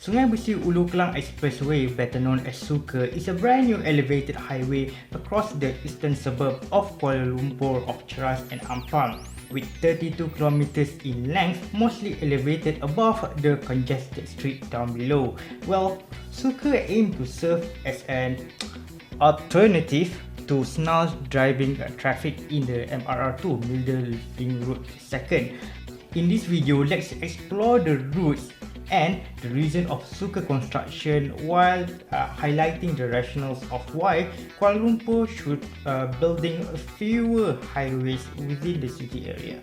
Sungai Besi Ulu Kelang Expressway, better known as SUKA, is a brand new elevated highway across the eastern suburb of Kuala Lumpur of Cheras and Ampang, with 32 kilometers in length, mostly elevated above the congested street down below. Well, SUKA aimed to serve as an alternative to snarl driving traffic in the MRR2 Middle Ring Road 2nd. In this video, let's explore the routes and the reason of SUKA construction while highlighting the rationales of why Kuala Lumpur should building fewer highways within the city area.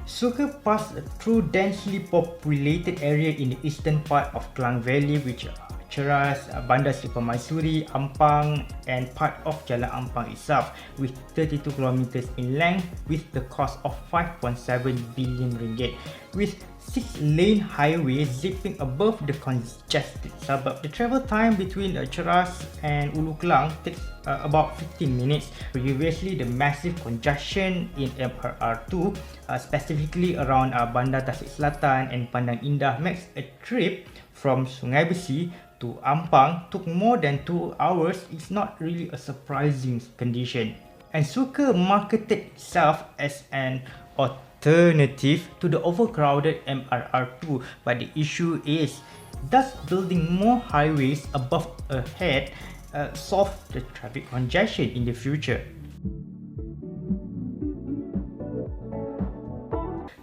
SUKA passed through densely populated area in the eastern part of Klang Valley, which Cheras, Bandar Seri Permaisuri, Ampang and part of Jalan Ampang itself, with 32 kilometers in length with the cost of 5.7 billion ringgit. With 6-lane highway zipping above the congested suburb, the travel time between Cheras and Ulu Kelang takes about 15 minutes. Previously, the massive congestion in MRR2, specifically around Bandar Tasik Selatan and Pandang Indah, makes a trip from Sungai Besi to Ampang took more than 2 hours. It's not really a surprising condition. And SUKA marketed itself as an alternative to the overcrowded MRR2, but the issue is, does building more highways above ahead solve the traffic congestion in the future?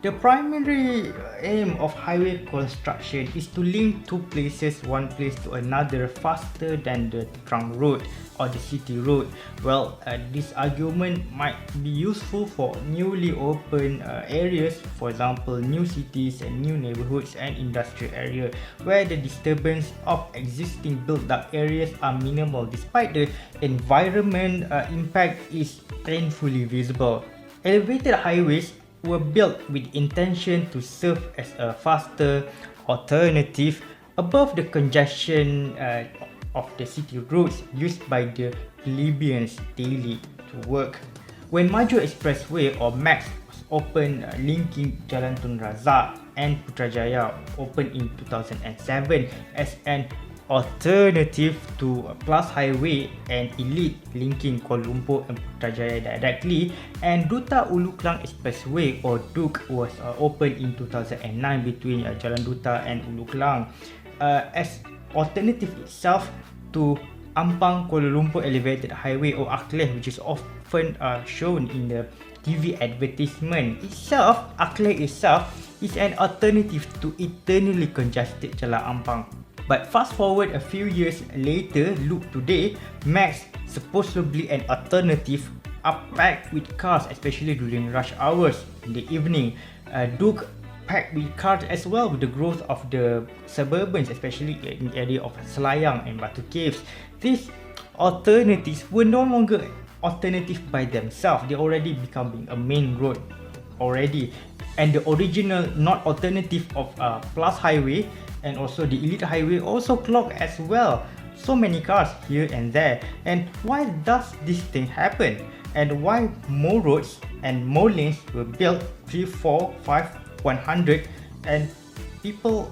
The primary aim of highway construction is to link two places, one place to another, faster than the trunk road or the city road. Well, this argument might be useful for newly opened areas, for example, new cities and new neighborhoods and industrial area, where the disturbance of existing built-up areas are minimal, despite the environment impact is painfully visible. Elevated highways were built with intention to serve as a faster alternative above the congestion of the city roads used by the plebeians daily to work. When Maju Expressway or MAX was opened, linking Jalan Tun Razak and Putrajaya opened in 2007 as an alternative to Plus Highway and Elite linking Kuala Lumpur and Putrajaya directly, and Duta Ulu Kelang Expressway or DUK was opened in 2009 between Jalan Duta and Ulu Kelang as alternative itself to Ampang Kuala Lumpur Elevated Highway or AKLEH, which is often shown in the TV advertisement itself. AKLEH itself is an alternative to eternally congested Jalan Ampang. But fast forward a few years later, look today, MAX, supposedly an alternative, are packed with cars, especially during rush hours in the evening. DUK packed with cars as well with the growth of the suburbans, especially in the area of Selayang and Batu Caves. These alternatives were no longer alternative by themselves. They already becoming a main road already. And the original not alternative of Plus Highway and also the Elite Highway also clogged as well. So many cars here and there. And why does this thing happen? And why more roads and more lanes were built 3, 4, 5, 100 and people,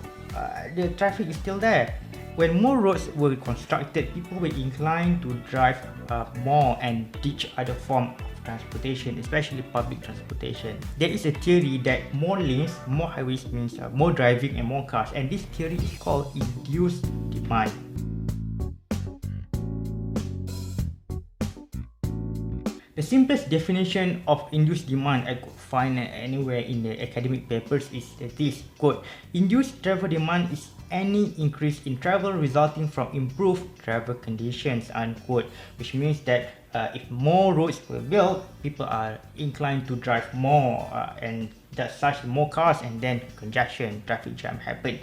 the traffic is still there? When more roads were constructed, people were inclined to drive more and ditch other forms of transportation, especially public transportation. There is a theory that more lanes, more highways means more driving and more cars, and this theory is called induced demand. The simplest definition of induced demand I could find anywhere in the academic papers is this, quote, induced travel demand is any increase in travel resulting from improved travel conditions, unquote, which means that if more roads were built, people are inclined to drive more and that such more cars, and then congestion, traffic jam happen.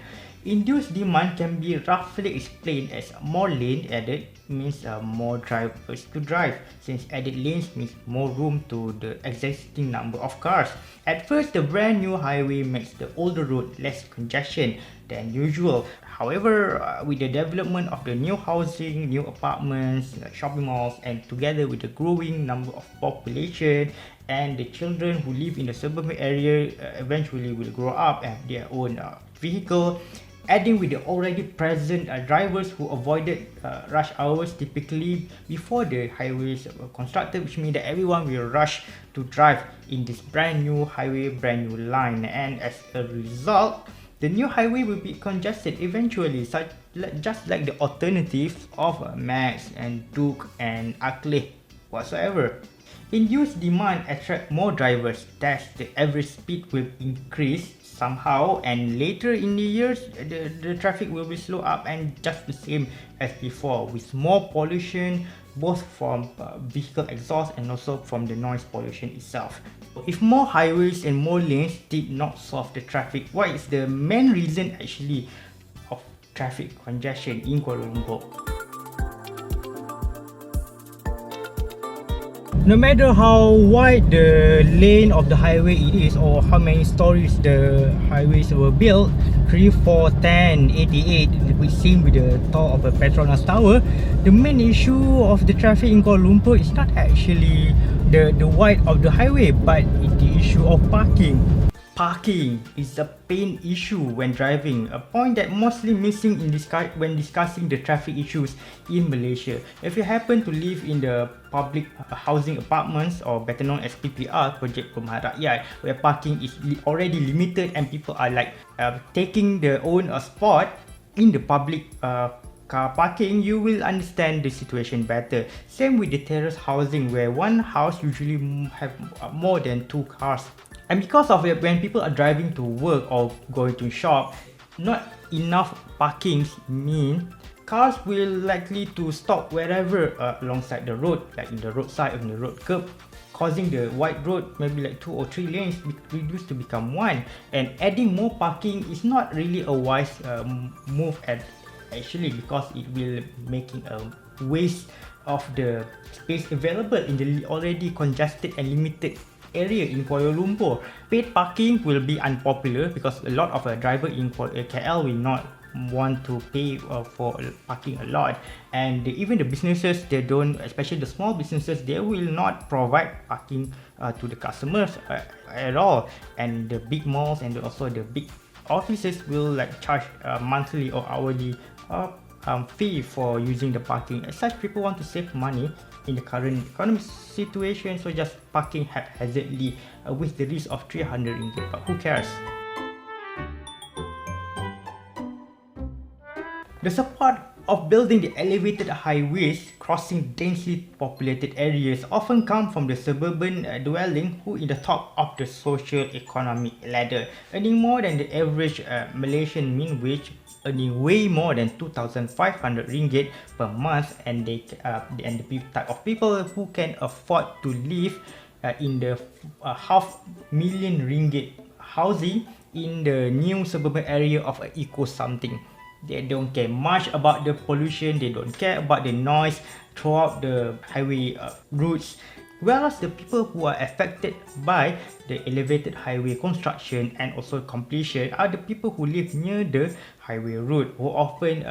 Induced demand can be roughly explained as more lane added means more drivers to drive, since added lanes means more room to the existing number of cars. At first, the brand new highway makes the older road less congestion than usual. However, with the development of the new housing, new apartments, shopping malls, and together with the growing number of population and the children who live in the suburban area eventually will grow up and have their own vehicle, adding with the already present drivers who avoided rush hours typically before the highways were constructed, which means that everyone will rush to drive in this brand new highway, brand new line, and as a result, the new highway will be congested eventually, just like the alternatives of Max and Duke and Ackley whatsoever. Induced demand attract more drivers, thus the average speed will increase somehow, and later in the years the traffic will be slow up and just the same as before, with more pollution both from vehicle exhaust and also from the noise pollution itself. If more highways and more lanes did not solve the traffic, what is the main reason actually of traffic congestion in Kuala Lumpur? No matter how wide the lane of the highway it is or how many stories the highways were built, 3, 4, 10, 88, which same with the top of the Petronas Tower, the main issue of the traffic in Kuala Lumpur is not actually the width of the highway, but the issue of parking. Parking is a pain issue when driving, a point that mostly missing when discussing the traffic issues in Malaysia. If you happen to live in the public housing apartments, or better known as PPR, Project Perumahan Rakyat, where parking is already limited and people are like taking their own spot in the public car parking, you will understand the situation better. Same with the terrace housing, where one house usually have more than 2 cars. And because of it, when people are driving to work or going to shop, not enough parkings mean cars will likely to stop wherever alongside the road, like in the roadside or in the road curb, causing the wide road, maybe like 2 or 3 lanes, reduced to become 1. And adding more parking is not really a wise move actually, because it will making a waste of the space available in the already congested and limited area in Kuala Lumpur. Paid parking will be unpopular because a lot of driver in KL will not want to pay for parking a lot, and even the businesses, they don't, especially the small businesses, they will not provide parking to the customers at all. And the big malls and also the big offices will like charge monthly or hourly fee for using the parking. As such, people want to save money in the current economic situation, so just parking haphazardly with the risk of 300 ringgit, but who cares? The support of building the elevated highways crossing densely populated areas often come from the suburban dwelling who in the top of the social economic ladder, earning more than the average Malaysian mean wage, earning way more than 2,500 ringgit per month, and the type of people who can afford to live in the $500,000 ringgit housing in the new suburban area of eco something. They don't care much about the pollution, they don't care about the noise throughout the highway routes. Whereas the people who are affected by the elevated highway construction and also completion are the people who live near the highway route, who often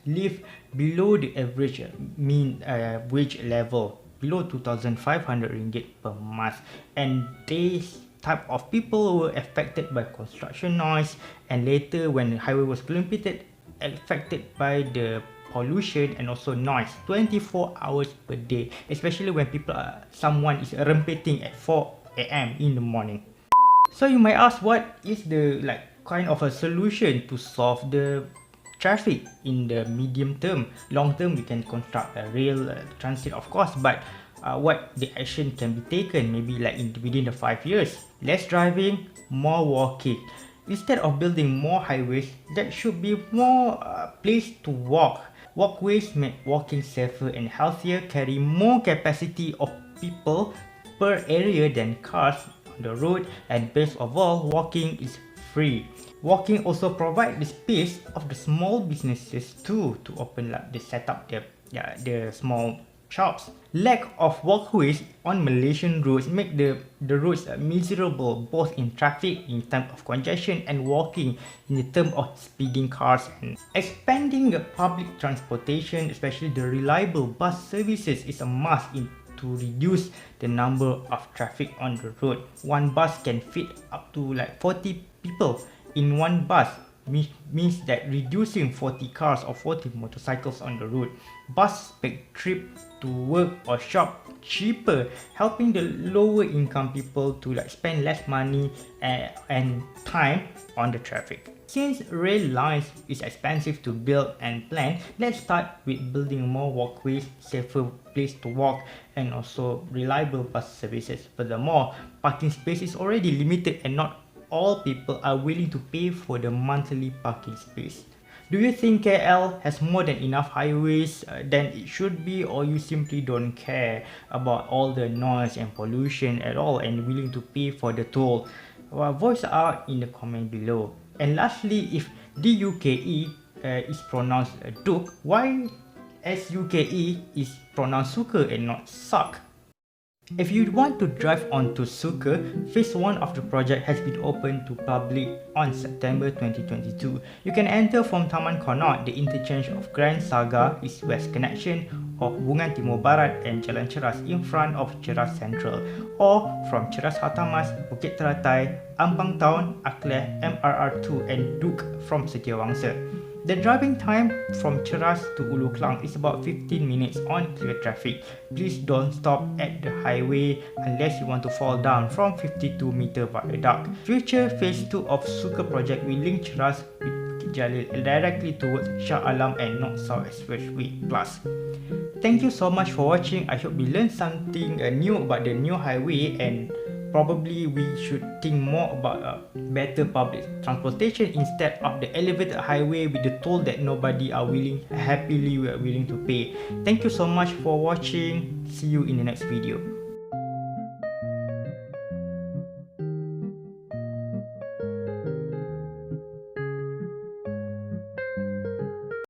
live below the average mean wage level, below 2,500 ringgit per month. And these type of people were affected by construction noise, and later when the highway was completed, affected by the pollution and also noise 24 hours per day, especially when someone is rempeting at 4 AM in the morning. So you might ask, what is the kind of a solution to solve the traffic in the medium term? Long term, we can construct a rail transit, of course, but what the action can be taken, maybe within the 5 years? Less driving, more walking. Instead of building more highways, there should be more place to walk. Walkways make walking safer and healthier, carry more capacity of people per area than cars on the road, and best of all, walking is free. Walking also provide the space of the small businesses too to open up, they set up their small shops. Lack of walkways on Malaysian roads make the roads miserable both in traffic in terms of congestion and walking in the term of speeding cars. And expanding the public transportation, especially the reliable bus services, is a must to reduce the number of traffic on the road. One bus can fit up to like 40 people in one bus, means that reducing 40 cars or 40 motorcycles on the road. Bus make trip to work or shop cheaper, helping the lower income people to like spend less money and time on the traffic. Since rail lines is expensive to build and plan, let's start with building more walkways, safer place to walk, and also reliable bus services. Furthermore, parking space is already limited and not all people are willing to pay for the monthly parking space. Do you think KL has more than enough highways than it should be, or you simply don't care about all the noise and pollution at all and willing to pay for the toll? Well, voice out in the comment below. And lastly, if DUKE is pronounced Duke, why SUKE is pronounced Suka and not Suck? If you want to drive onto Suka, phase 1 of the project has been opened to public on September 2022. You can enter from Taman Connaught, the interchange of Grand Saga, East-West connection of Bungan Timur Barat and Jalan Cheras in front of Cheras Central, or from Cheras Hartamas, Bukit Teratai, Ampang Town, Akleh, MRR2 and Duke from Setiawangsa. The driving time from Cheras to Ulu Klang is about 15 minutes on clear traffic. Please don't stop at the highway unless you want to fall down from 52-meter viaduct. Future phase 2 of Suka project will link Cheras with Bukit Jalil directly towards Shah Alam and North South Expressway Plus. Thank you so much for watching. I hope you learned something new about the new highway, and probably we should think more about better public transportation instead of the elevated highway with the toll that nobody are happily willing to pay. Thank you so much for watching. See you in the next video.